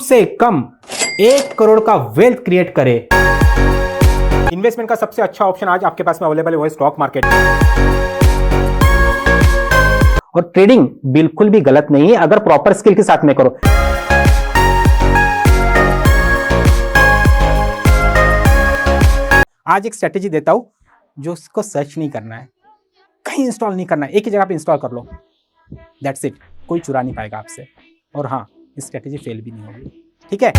से कम 1 करोड़ का wealth create करे। इन्वेस्टमेंट का सबसे अच्छा ऑप्शन आज आपके पास में अवेलेबल है, वो है स्टॉक मार्केट। और ट्रेडिंग बिल्कुल भी गलत नहीं है अगर प्रॉपर स्किल के साथ में करो। आज एक स्ट्रेटेजी देता हूं जो उसको सर्च नहीं करना है, कहीं इंस्टॉल नहीं करना है, एक ही जगह पे इंस्टॉल कर लो, दैट्स इट। कोई चुरा नहीं पाएगा आपसे। और हाँ, स्ट्रेटेजी फेल भी नहीं होगी, ठीक है।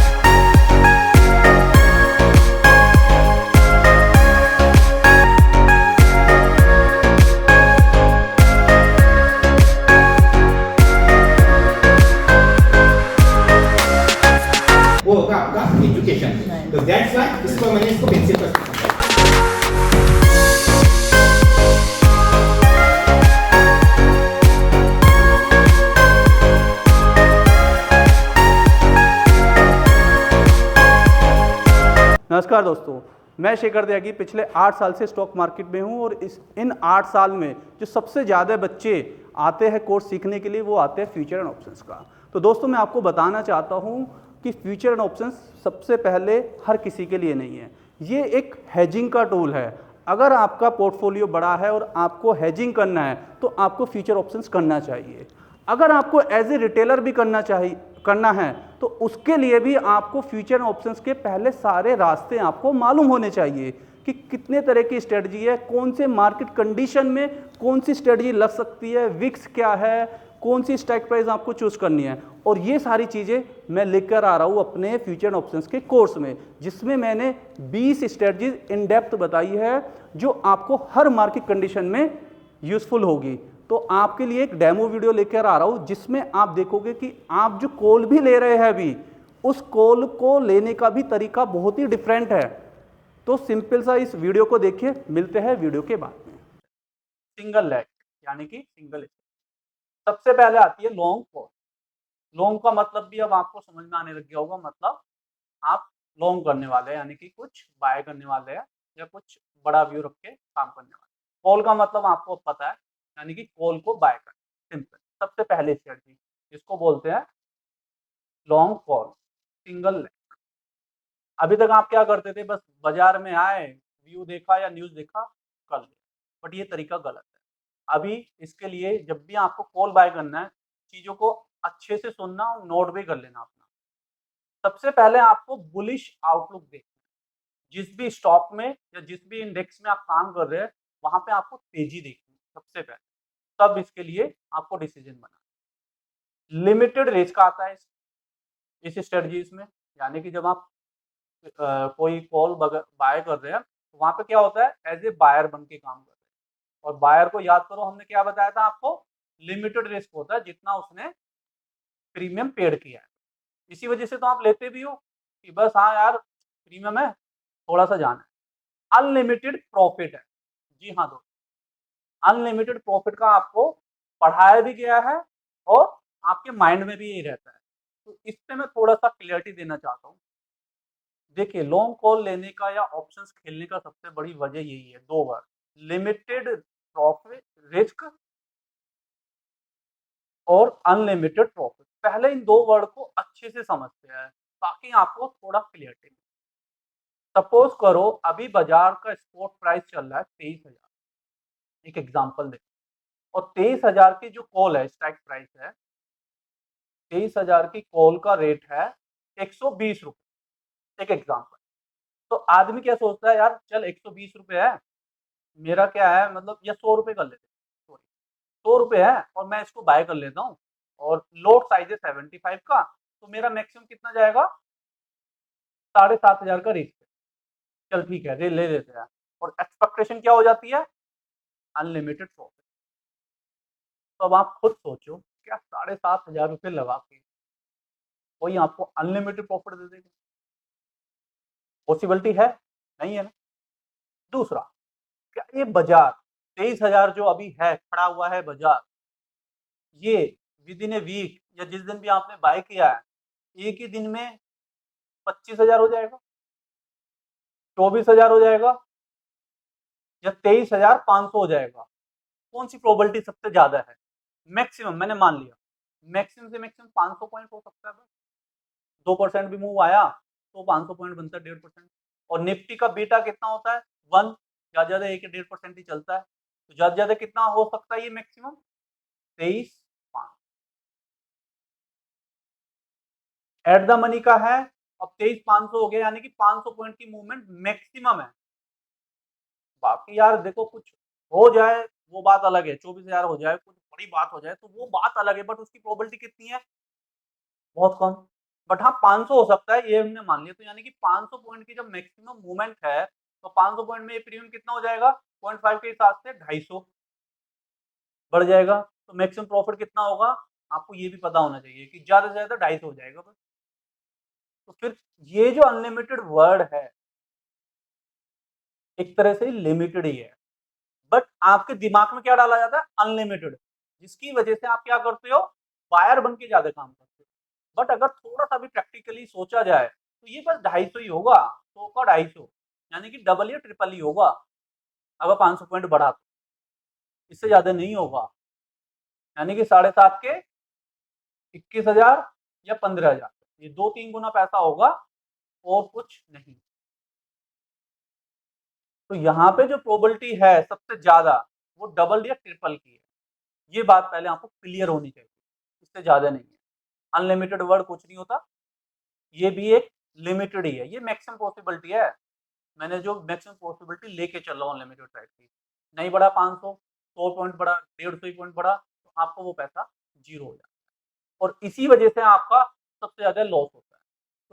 वो होगा आपका एजुकेशन, तो दैट्स व्हाई इसको मैंने इसको पेंसिल पर नमस्कार दोस्तों, मैं शेखर त्यागी पिछले 8 साल से स्टॉक मार्केट में हूं और इन 8 साल में जो सबसे ज़्यादा बच्चे आते हैं कोर्स सीखने के लिए वो आते हैं फ्यूचर एंड ऑप्शंस का। तो दोस्तों मैं आपको बताना चाहता हूं कि फ्यूचर एंड ऑप्शंस सबसे पहले हर किसी के लिए नहीं है, ये एक हेजिंग का टूल है। अगर आपका पोर्टफोलियो बड़ा है और आपको हेजिंग करना है तो आपको फ्यूचर ऑप्शंस करना चाहिए। अगर आपको एज ए रिटेलर भी करना है तो उसके लिए भी आपको फ्यूचर ऑप्शंस के पहले सारे रास्ते आपको मालूम होने चाहिए कि कितने तरह की स्ट्रेटजी है, कौन से मार्केट कंडीशन में कौन सी स्ट्रेटजी लग सकती है, विक्स क्या है, कौन सी स्ट्राइक प्राइस आपको चूज करनी है। और ये सारी चीज़ें मैं लेकर आ रहा हूँ अपने फ्यूचर ऑप्शंस के कोर्स में, जिसमें मैंने 20 स्ट्रेटजीज इन डेप्थ बताई है जो आपको हर मार्केट कंडीशन में यूजफुल होगी। तो आपके लिए एक डेमो वीडियो लेकर आ रहा हूं जिसमें आप देखोगे कि आप जो कॉल भी ले रहे हैं अभी, उस कॉल को लेने का भी तरीका बहुत ही डिफरेंट है। तो सिंपल सा इस वीडियो को देखिए, मिलते हैं वीडियो के बाद में। सिंगल लेग यानी कि सिंगल स्टेप। सबसे पहले आती है लॉन्ग कॉल। लॉन्ग का मतलब भी अब आपको समझ में आने लग गया होगा, मतलब आप लॉन्ग करने वाले हैं यानी कि कुछ बाय करने वाले हैं या कुछ बड़ा व्यू रख के काम करने वाले। कॉल का मतलब आपको पता है, यानी कि कॉल को बाय कर। सिंपल सबसे पहले स्ट्रेटजी जिसको बोलते हैं लॉन्ग कॉल, सिंगल लेग। अभी तक आप क्या करते थे, बस बाजार में आए, व्यू देखा या न्यूज देखा, कर लिया, बट ये तरीका गलत है। अभी इसके लिए जब भी आपको कॉल बाय करना है, चीजों को अच्छे से सुनना और नोट भी कर लेना अपना। सबसे पहले आपको बुलिश आउटलुक देखना है। जिस भी स्टॉक में या जिस भी इंडेक्स में आप काम कर रहे हैं वहां पे आपको तेजी देखनी है सबसे पहले, तब इसके लिए आपको डिसीजन बनाना। लिमिटेड रिस्क आता है इस स्ट्रेटजीज में, यानी कि जब आप कोई कॉल बाय कर रहे हैं तो वहां पे क्या होता है, एज ए बायर बन के काम कर रहे हैं। और बायर को याद करो, हमने क्या बताया था आपको, लिमिटेड रिस्क होता है जितना उसने प्रीमियम पेड किया है। इसी वजह से तो आप लेते भी हो कि बस हाँ यार प्रीमियम है, थोड़ा सा जाना है। अनलिमिटेड प्रॉफिट है, जी हाँ दोस्तों, अनलिमिटेड प्रॉफिट का आपको पढ़ाया भी गया है और आपके माइंड में भी यही रहता है। तो इस पे मैं थोड़ा सा क्लियरिटी देना चाहता हूँ। देखिए, लॉन्ग कॉल लेने का या ऑप्शंस खेलने का सबसे बड़ी वजह यही है, 2 वर्ड, लिमिटेड प्रॉफिट रिस्क और अनलिमिटेड प्रॉफिट। पहले इन 2 वर्ड को अच्छे से समझते हैं ताकि आपको थोड़ा क्लियरिटी। सपोज करो अभी बाजार का स्पॉट प्राइस चल रहा है 23,000, एक एग्जांपल दे, और 23,000 की जो कॉल है, स्ट्राइक प्राइस है 23,000 की, कॉल का रेट है 120 रुपए, एक एग्जांपल। तो आदमी क्या सोचता है, यार चल 120 रुपए है, मेरा क्या है, मतलब या 100 रुपए कर लेते, सॉरी 100 रुपए है और मैं इसको बाय कर लेता हूँ और लोड साइज है 75 का, तो मेरा मैक्सिमम कितना जाएगा, 7,500 का रिस्क है। चल ठीक है, ले लेते हैं। और एक्सपेक्टेशन क्या हो जाती है, अनलिमिटेड प्रॉफिट। तो अब आप खुद सोचो, क्या 7,500 रुपये लगा के कोई आपको अनलिमिटेड प्रॉफिट दे देगा? पॉसिबिलिटी है? नहीं है ना। दूसरा, क्या ये बाजार 23,000 जो अभी है खड़ा हुआ है बाजार, ये विद इन ए वीक या जिस दिन भी आपने बाय किया है, एक ही दिन में 25,000 हो जाएगा, 24,000 हो जाएगा या 23,500 हो जाएगा? कौन सी प्रोबेबिलिटी सबसे ज्यादा है? मैक्सिमम मैंने मान लिया, मैक्सिमम से मैक्सिमम 500 पॉइंट हो सकता है बस। 2% भी मूव आया तो 500 पॉइंट बनता है 1.5%। और निफ्टी का बीटा कितना होता है 1, ज्यादा ज्यादा 1-1.5% ही चलता है। तो ज्यादा ज्यादा कितना हो सकता है ये मैक्सिमम 23,500 एट द मनी का है। अब 23,500 हो गया, यानी कि 500 पॉइंट की मूवमेंट मैक्सिमम है। बाकी यार देखो कुछ हो जाए वो बात अलग है, 24,000 हो जाए, कुछ बड़ी बात हो जाए तो वो बात अलग है, बट उसकी प्रोबेबिलिटी कितनी है, बहुत कम। बट हाँ 500 हो सकता है, ये हमने मान लिया। तो यानी कि 500 पॉइंट की जब मैक्सिमम मूवमेंट है तो 500 पॉइंट में ये प्रीमियम कितना हो जाएगा, 0.5 के हिसाब से 250 बढ़ जाएगा। तो मैक्सिमम प्रॉफिट कितना होगा, आपको ये भी पता होना चाहिए कि ज्यादा से ज्यादा 250 हो जाएगा बस। तो फिर ये जो अनलिमिटेड वर्ड है एक तरह से लिमिटेड ही है, बट आपके दिमाग में क्या डाला जाता है, अनलिमिटेड, जिसकी वजह से आप क्या करते हो, बायर बन के ज्यादा काम करते हो। बट अगर थोड़ा सा भी प्रैक्टिकली सोचा जाए तो ये बस 250 ही होगा, 100 का 250, यानी कि डबल या ट्रिपल ही होगा। अगर 500 पॉइंट बढ़ा तो इससे ज्यादा नहीं होगा, यानी कि 7.5 के 21,000 या 15,000, ये 2-3 गुना पैसा होगा और कुछ नहीं। तो यहाँ पे जो प्रोबेबिलिटी है सबसे ज्यादा वो डबल या ट्रिपल की है, ये बात पहले आपको क्लियर होनी चाहिए, इससे ज्यादा नहीं है। अनलिमिटेड वर्ड कुछ नहीं होता, ये भी एक लिमिटेड ही है, ये मैक्सिमम पॉसिबिलिटी है। मैंने जो मैक्सिमम पॉसिबिलिटी लेके चल रहा हूँ अनलिमिटेड साइड की, नहीं बढ़ा 500, 100 पॉइंट बढ़ा, 150 पॉइंट बढ़ा, तो आपको वो पैसा जीरो हो जाता है और इसी वजह से आपका सबसे ज्यादा लॉस होता है।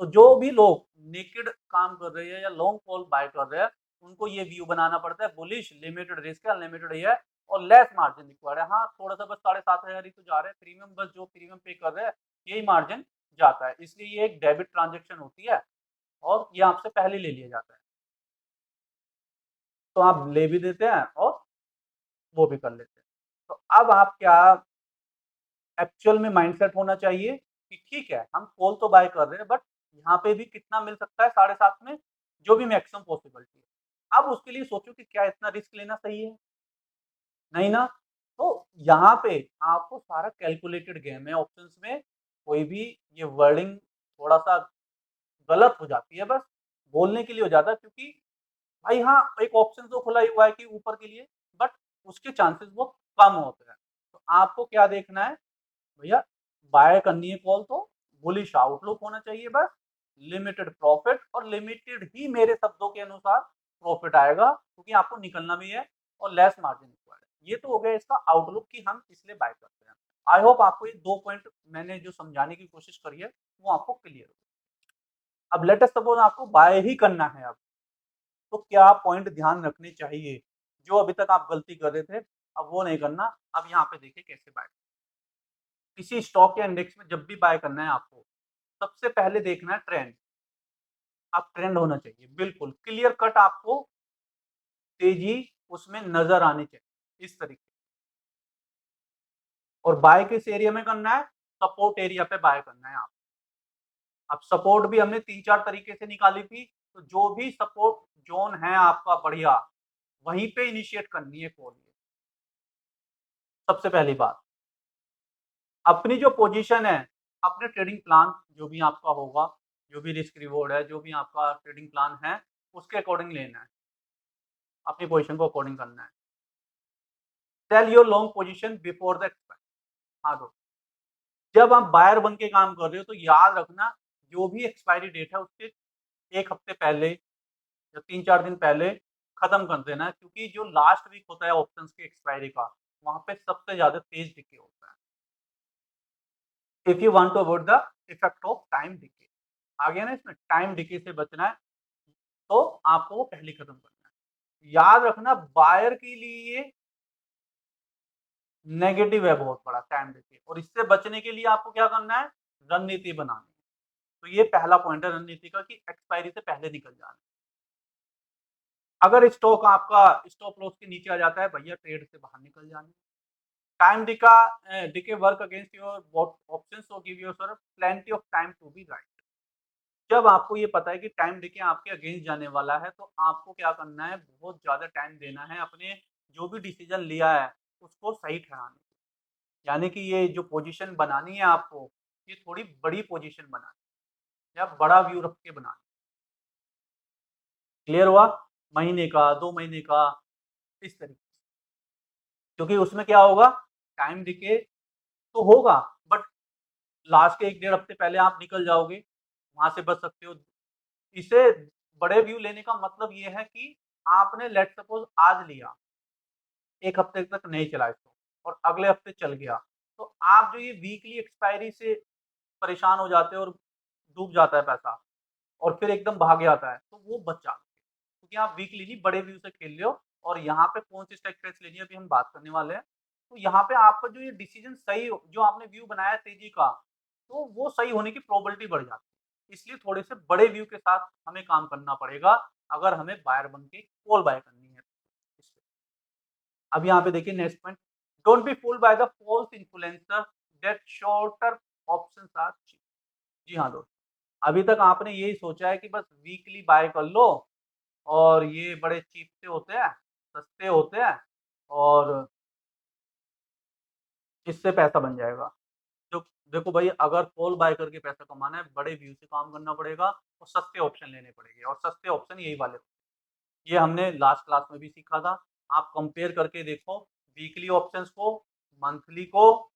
तो जो भी लोग नेकेड काम कर रहे हैं या लॉन्ग कॉल बाय कर रहे हैं, उनको ये व्यू बनाना पड़ता है बुलिश, लिमिटेड रिस्क है, अनलिमिटेड ही है और लेस मार्जिन रिक्वायर्ड है। हाँ थोड़ा सा बस 7,500 ही तो जा रहे हैं प्रीमियम, बस जो प्रीमियम पे कर रहे हैं यही मार्जिन जाता है, इसलिए ये एक डेबिट ट्रांजेक्शन होती है और ये आपसे पहले ले लिया जाता है। तो आप ले भी देते हैं और वो भी कर लेते हैं। तो अब आप क्या एक्चुअल में माइंडसेट होना चाहिए कि ठीक है हम कॉल तो बाय कर रहे हैं, बट यहाँ पे भी कितना मिल सकता है 7.5 में, जो भी मैक्सिमम पॉसिबिलिटी है। अब उसके लिए सोचो कि क्या इतना रिस्क लेना सही है, नहीं ना। तो यहाँ पे आपको सारा कैलकुलेटेड गेम है, ऑप्शंस में कोई भी ये वर्डिंग थोड़ा सा गलत हो जाती है, बस बोलने के लिए हो जाता है, क्योंकि भाई हाँ एक ऑप्शन तो खुला ही हुआ है कि ऊपर के लिए, बट उसके चांसेस बहुत कम होते हैं। तो आपको क्या देखना है भैया, बाय करनी है कॉल तो बुलिश आउटलुक होना चाहिए बस, लिमिटेड प्रॉफिट, और लिमिटेड ही मेरे शब्दों के अनुसार प्रॉफिट आएगा क्योंकि आपको निकलना भी है और लेस मार्जिन रिक्वायर्ड है। ये तो हो गया इसका आउटलुक कि हम इसलिए बाय करते हैं। आई होप आपको ये 2 पॉइंट मैंने जो समझाने की कोशिश करी है वो आपको क्लियर हो। अब लेटेस्ट सपोज आपको बाय ही करना है, अब तो क्या पॉइंट ध्यान रखने चाहिए जो अभी तक आप गलती कर रहे थे, अब वो नहीं करना। अब यहाँ पे देखिए कैसे बाय, किसी स्टॉक या इंडेक्स में जब भी बाय करना है आपको सबसे पहले देखना है ट्रेंड। आप ट्रेंड होना चाहिए बिल्कुल क्लियर कट, आपको तेजी उसमें नजर आनी चाहिए इस तरीके। और बाय किस एरिया में करना है, सपोर्ट एरिया पे बाय करना है आप। अब सपोर्ट भी हमने 3-4 तरीके से निकाली थी, तो जो भी सपोर्ट जोन है आपका बढ़िया, वहीं पे इनिशिएट करनी है कॉल। सबसे पहली बात, अपनी जो पोजीशन है, अपने ट्रेडिंग प्लान जो भी आपका होगा, जो भी रिस्क रिवॉर्ड है, जो भी आपका ट्रेडिंग प्लान है, उसके अकॉर्डिंग लेना है, अपनी पोजीशन को अकॉर्डिंग करना है। Sell your long position before the expire. हाँ दोस्तों, जब आप बायर बन के काम कर रहे हो तो याद रखना जो भी एक्सपायरी डेट है उसके 1 हफ्ते पहले या 3-4 दिन पहले खत्म कर देना है, क्योंकि जो लास्ट वीक होता है ऑप्शंस की एक्सपायरी का, वहां पे सबसे ज्यादा तेज डिके होता है। If you want to avoid the effect of time decay, आ गया ना इसमें, टाइम डिके से बचना है तो आपको वो पहले खत्म करना है। याद रखना बायर के लिए नेगेटिव है बहुत बड़ा टाइम डिके, और इससे बचने के लिए आपको क्या करना है, रणनीति बनानी है। तो ये पहला पॉइंट है रणनीति का कि एक्सपायरी से पहले निकल जाना। अगर स्टॉक आपका स्टॉप लॉस के नीचे आ जाता है भैया, ट्रेड से बाहर निकल जाना। Time decay work against your options, so give yourself plenty of time to be right. जब आपको ये पता है कि टाइम डिके आपके अगेंस्ट जाने वाला है, तो आपको क्या करना है, बहुत ज्यादा टाइम देना है अपने जो भी डिसीजन लिया है उसको सही ठहराने, यानी कि ये जो पोजीशन बनानी है आपको, ये थोड़ी बड़ी पोजीशन बनानी है। या बड़ा व्यू रख के बनाना। क्लियर हुआ? महीने का, 2 महीने का, इस तरीके से। क्योंकि उसमें क्या होगा, टाइम डिके तो होगा, बट लास्ट के 1-1.5 हफ्ते पहले आप निकल जाओगे, वहां से बच सकते हो। इसे बड़े व्यू लेने का मतलब ये है कि आपने लेट्स सपोज आज लिया, 1 हफ्ते तक नहीं चला इसको और अगले हफ्ते चल गया, तो आप जो ये वीकली एक्सपायरी से परेशान हो जाते हो और डूब जाता है पैसा और फिर एकदम भाग जाता है, तो वो बच जाता है। क्योंकि आप वीकली नहीं बड़े व्यू से खेल रहे हो। और यहाँ पे कौन सी स्ट्राइक प्राइस लेनी है अभी हम बात करने वाले हैं। तो यहाँ पे आपका जो ये डिसीजन सही हो, जो आपने व्यू बनाया है तेजी का, तो वो सही होने की प्रोबेबिलिटी बढ़ जाती है। इसलिए थोड़े से बड़े व्यू के साथ हमें काम करना पड़ेगा अगर हमें बायर बन के कॉल बाय करनी है। अब यहाँ पे देखिए next point, don't be fooled by the false influencer that shorter options are cheap. जी हाँ दोस्तों, अभी तक आपने यही सोचा है कि बस वीकली बाय कर लो और ये बड़े चीप से होते हैं, सस्ते होते हैं और इससे पैसा बन जाएगा। जो देखो भाई, अगर कॉल बाय करके पैसा कमाना है, बड़े व्यू से काम करना पड़ेगा और सस्ते ऑप्शन लेने पड़ेंगे और सस्ते ऑप्शन यही वाले। ये हमने लास्ट क्लास में भी सीखा था। आप कंपेयर करके देखो वीकली ऑप्शंस को, मंथली को,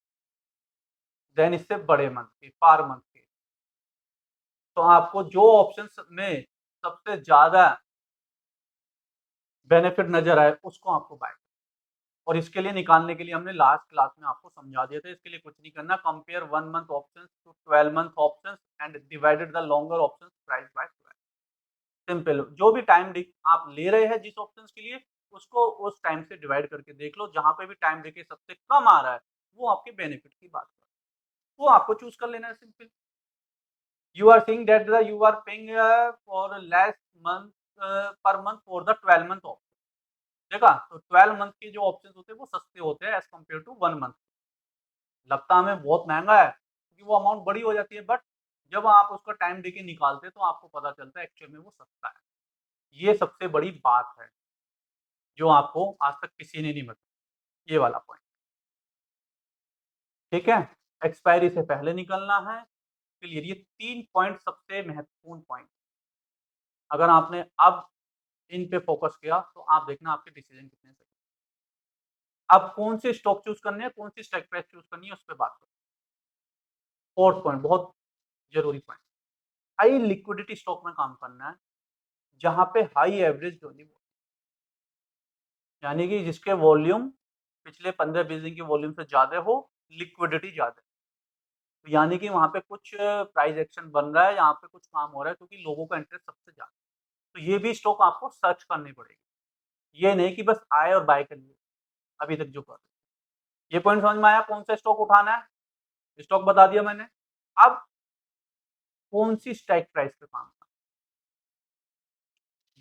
देन इससे बड़े मंथ के, पर मंथ के। तो आपको जो ऑप्शंस में सबसे ज्यादा बेनिफिट नजर आए उसको आपको बाय। और इसके लिए निकालने के लिए हमने लास्ट क्लास में आपको समझा दिया था। इसके लिए कुछ नहीं करना, compare 1 month options to 12 month options and divided the longer options price by 12। Simple, जो भी टाइम आप ले रहे हैं जिस ऑप्शंस के लिए, उसको उस टाइम से डिवाइड करके देख लो। जहां पे भी टाइम डिके सबसे कम आ रहा है वो आपके बेनिफिट की बात कर, वो आपको चूज कर लेना है। Simple, you are saying that you are paying for less month per month for the 12 month option। देखा, तो 12 मंथ के जो ऑप्शंस होते हैं वो सस्ते होते हैं एज कम्पेयर टू 1 मंथ। लगता हमें बहुत महंगा है क्योंकि वो अमाउंट बड़ी हो जाती है, बट जब आप उसका टाइम देके निकालते हैं तो आपको पता चलता है एक्चुअल में वो सस्ता है। ये सबसे बड़ी बात है जो आपको आज तक किसी ने नहीं बताया, ये वाला पॉइंट। ठीक है, एक्सपायरी से पहले निकलना है। क्लियर, ये 3 पॉइंट सबसे महत्वपूर्ण पॉइंट। अगर आपने अब इन पे फोकस किया तो आप देखना आपके डिसीजन कितने सही। अब कौन से स्टॉक चूज करने हैं, कौन सी स्ट्राइक प्राइस चूज करनी है, उस पर बात करें। 4th पॉइंट बहुत जरूरी पॉइंट, हाई लिक्विडिटी स्टॉक में काम करना है जहां पे हाई एवरेज वैल्यू, यानी कि जिसके वॉल्यूम पिछले 15-20 दिन के वॉल्यूम से ज्यादा हो, लिक्विडिटी ज्यादा। तो यानी कि वहां पे कुछ प्राइस एक्शन बन रहा है, यहाँ पे कुछ काम हो रहा है क्योंकि लोगों का इंटरेस्ट सबसे ज्यादा। तो ये भी स्टॉक आपको सर्च करनी पड़ेगी, ये नहीं कि बस आए और बाय कर लिए अभी तक जो कर। ये पॉइंट समझ में आया, कौन सा स्टॉक उठाना है, स्टॉक बता दिया मैंने। अब कौन सी स्ट्राइक प्राइस पे काम करना।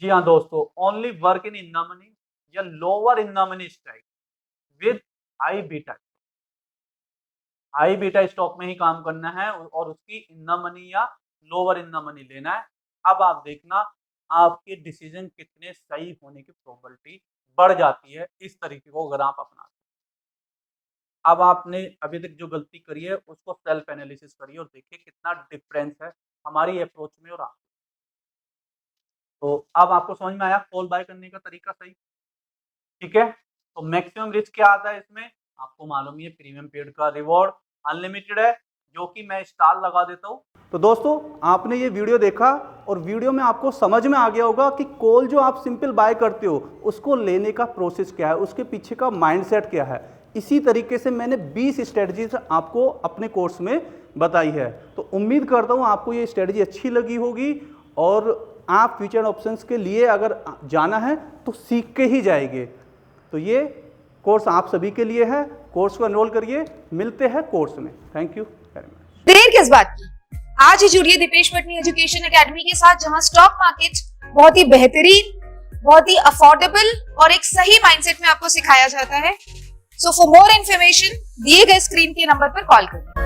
जी हाँ दोस्तों, only work in the money या lower in the money strike with high beta. High beta stock में ही काम करना है और उसकी इन द मनी या लोअर इन द मनी लेना है। अब आप देखना आपके डिसीजन कितने सही होने की प्रोबेबिलिटी बढ़ जाती है इस तरीके को अगर आप अपनाते। अब आपने अभी तक जो गलती करी है उसको सेल्फ एनालिसिस करिए और देखिए कितना डिफरेंस है हमारी अप्रोच में और आप। तो अब आपको समझ में आया कॉल बाय करने का तरीका सही। ठीक है, तो मैक्सिमम रिस्क क्या आता है इसमें, आपको मालूम ही है, प्रीमियम पीरियड का रिवॉर्ड अनलिमिटेड है, जो कि मैं स्टार लगा देता हूँ। तो दोस्तों, आपने ये वीडियो देखा और वीडियो में आपको समझ में आ गया होगा कि कॉल जो आप सिंपल बाय करते हो उसको लेने का प्रोसेस क्या है, उसके पीछे का माइंडसेट क्या है। इसी तरीके से मैंने 20 स्ट्रेटजीज आपको अपने कोर्स में बताई है। तो उम्मीद करता हूँ आपको ये स्ट्रेटजी अच्छी लगी होगी और आप फ्यूचर ऑप्शंस के लिए अगर जाना है तो सीख के ही जाएंगे। तो ये कोर्स आप सभी के लिए है, कोर्स को एनरोल करिए। मिलते हैं कोर्स में। Thank you very much. देर किस बात की, आज ही जुड़िए दीपेश पटनी एजुकेशन एकेडमी के साथ, जहां स्टॉक मार्केट बहुत ही बेहतरीन, बहुत ही अफोर्डेबल और एक सही माइंडसेट में आपको सिखाया जाता है। सो फॉर मोर इन्फॉर्मेशन दिए गए स्क्रीन के नंबर पर कॉल करें।